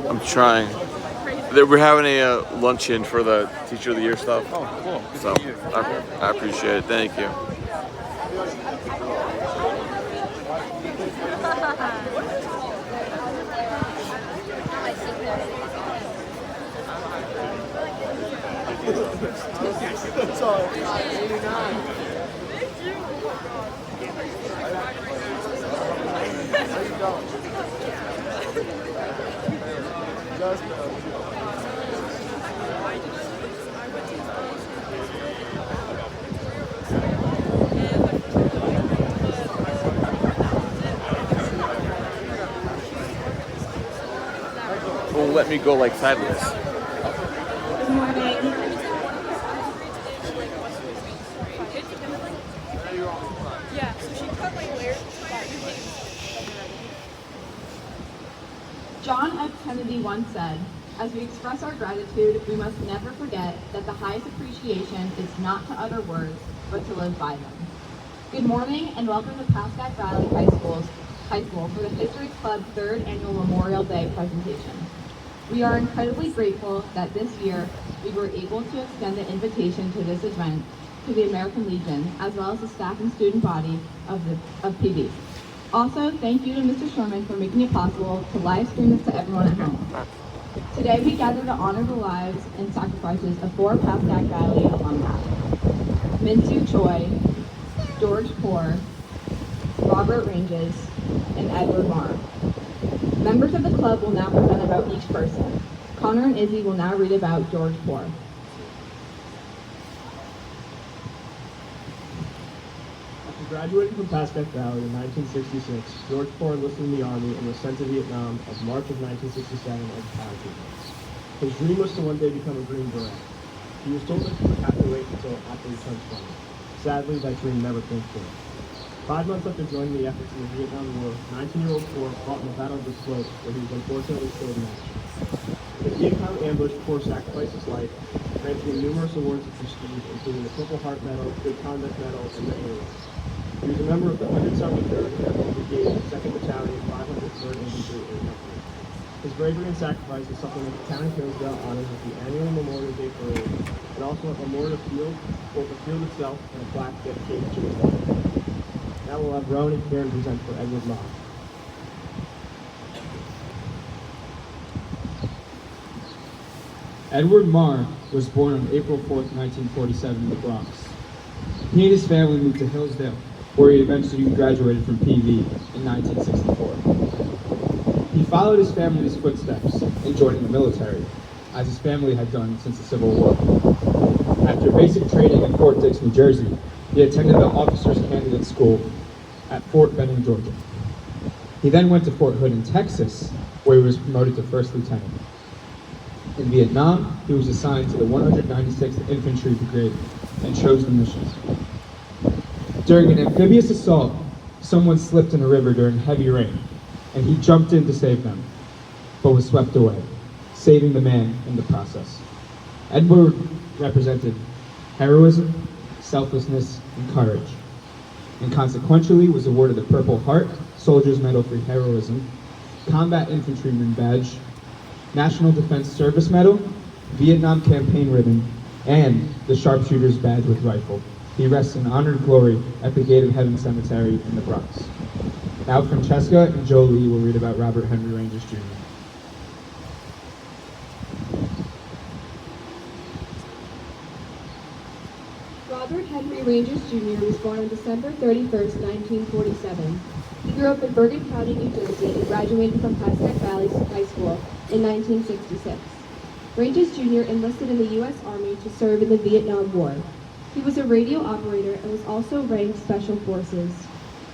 I'm trying. We're having a luncheon for the Teacher of the Year stuff. Oh, cool. Good So for you. I appreciate it. Thank you. Well, let me go like sideways. Good morning. John F. Kennedy once said, "As we express our gratitude, we must never forget that the highest appreciation is not to utter words, but to live by them." Good morning and welcome to Pascack Valley High School for the History Club's third annual Memorial Day presentation. We are incredibly grateful that this year we were able to extend the invitation to this event to the American Legion, as well as the staff and student body of PV. Also, thank you to Mr. Sherman for making it possible to live stream this to everyone at home. Today we gather to honor the lives and sacrifices of 4 Pascack Valley alumni: Minsu Choi, George Poor, Robert Ranges, and Edward Marr. Members of the club will now present about each person. Connor and Izzy will now read about George Poor. After graduating from Pascack Valley in 1966, George Poor enlisted in the Army and was sent to Vietnam in March of 1967 as a paratrooper. His dream was to one day become a Green Beret. He was told that he would have to wait until after he turned 20. Sadly, that dream never came true. 5 months after joining the efforts in the Vietnam War, 19-year-old Poor fought in the Battle of the Slope, where he was unfortunately killed in action. In the Viet Cong ambush, Poor sacrificed his life, granting him numerous awards of prestige, including the Purple Heart Medal, Good Conduct Medal, and many others. He was a member of the 173rd Airborne Brigade, 2nd Battalion, 503rd Infantry Air Company. His bravery and sacrifice is something that the town of Hillsdale honors with the annual Memorial Day Parade, and also a memorial field, both the field itself and a plaque dedicated to his life. Now we'll have Rowan and Karen present for Edward Marr. Edward Marr was born on April 4th, 1947 in the Bronx. He and his family moved to Hillsdale, where he eventually graduated from PV in 1964. He followed his family's footsteps in joining the military, as his family had done since the Civil War. After basic training in Fort Dix, New Jersey, he attended the Officers Candidate School at Fort Benning, Georgia. He then went to Fort Hood in Texas, where he was promoted to first lieutenant. In Vietnam, he was assigned to the 196th Infantry Brigade and chose the missions. During an amphibious assault, someone slipped in a river during heavy rain, and he jumped in to save them, but was swept away, saving the man in the process. Edward represented heroism, selflessness, and courage, and consequentially was awarded the Purple Heart, Soldier's Medal for Heroism, Combat Infantryman Badge, National Defense Service Medal, Vietnam Campaign Ribbon, and the Sharpshooter's Badge with Rifle. He rests in honored glory at the Gate of Heaven Cemetery in the Bronx. Now Francesca and Jolie will read about Robert Henry Ranges Jr. Robert Henry Ranges Jr. was born on December 31st, 1947. He grew up in Bergen County, New Jersey, and graduated from Pascack Valley High School in 1966. Ranges Jr. enlisted in the U.S. Army to serve in the Vietnam War. He was a radio operator and was also ranked Special Forces.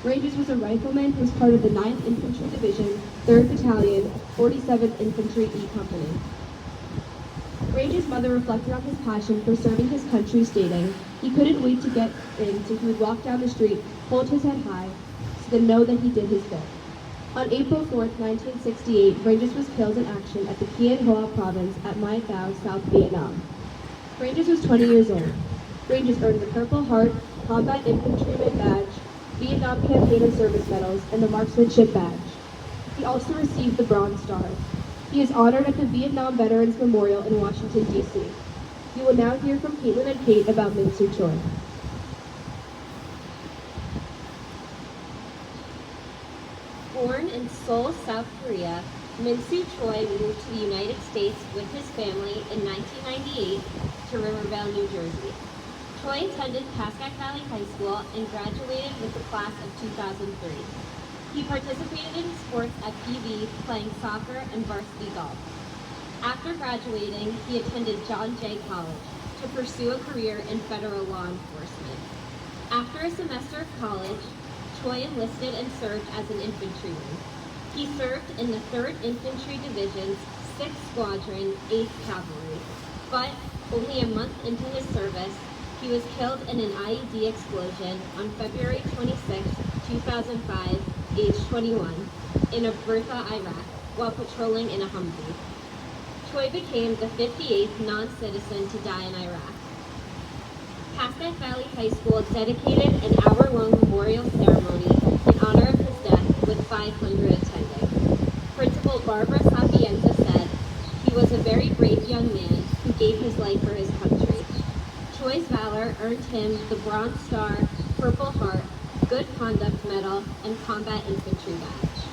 Ranges was a rifleman who was part of the 9th Infantry Division, 3rd Battalion, 47th Infantry E Company. Ranges' mother reflected on his passion for serving his country, stating, "He couldn't wait to get in, so he would walk down the street, hold his head high, so to know that he did his bit." On April 4th, 1968, Ranges was killed in action at the Quien Hoa province at Mai Thao, South Vietnam. Ranges was 20 years old. Ranges earned the Purple Heart, Combat Infantryman Badge, Vietnam Campaign and Service Medals, and the Marksmanship Badge. He also received the Bronze Star. He is honored at the Vietnam Veterans Memorial in Washington, D.C. You will now hear from Caitlin and Kate about Min-Soo Choi. Born in Seoul, South Korea, Min-Soo Choi moved to the United States with his family in 1998 to Rivervale, New Jersey. Choi attended Pascack Valley High School and graduated with the class of 2003. He participated in sports at PV, playing soccer and varsity golf. After graduating, he attended John Jay College to pursue a career in federal law enforcement. After a semester of college, Choi enlisted and served as an infantryman. He served in the 3rd Infantry Division's 6th Squadron, 8th Cavalry, but only a month into his service, he was killed in an IED explosion on February 26, 2005, age 21, in Bertha, Iraq, while patrolling in a Humvee. Choi became the 58th non-citizen to die in Iraq. Pascack Valley High School dedicated an hour-long memorial ceremony in honor of his death with 500 attending. Principal Barbara Sapienza said, "He was a very brave young man who gave his life for his country. Choi's valor earned him the Bronze Star, Purple Heart, Good Conduct Medal, and Combat Infantry Badge."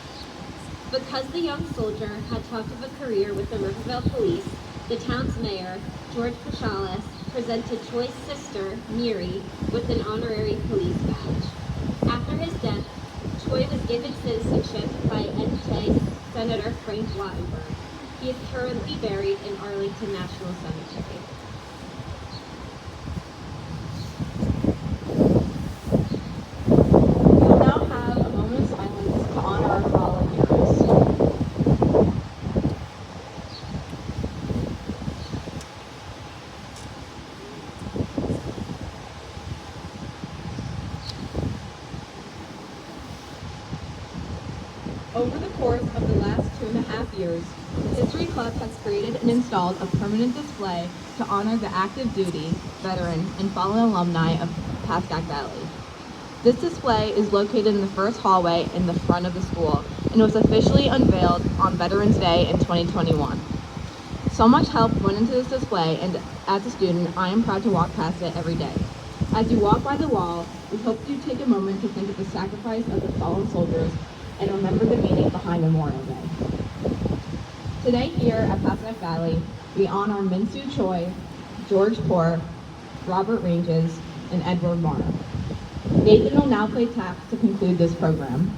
Because the young soldier had talked of a career with the Rivervale Police, the town's mayor, George Pascack, presented Choi's sister, Miri, with an honorary police badge. After his death, Choi was given citizenship by NJ Senator Frank Wattenberg. He is currently buried in Arlington National Cemetery. We will now have a moment of silence to honor our fallen heroes. Over the course of the last 2.5 years, the History Club has created and installed a permanent display to honor the active duty, veteran, and fallen alumni of Pascack Valley. This display is located in the first hallway in the front of the school and was officially unveiled on Veterans Day in 2021. So much help went into this display, and as a student, I am proud to walk past it every day. As you walk by the wall, we hope you take a moment to think of the sacrifice of the fallen soldiers and remember the meaning behind Memorial Day. Today here at Pascack Valley, we honor Min-Soo Choi, George Port, Robert Ranges, and Edward Marner. Nathan will now play tap to conclude this program.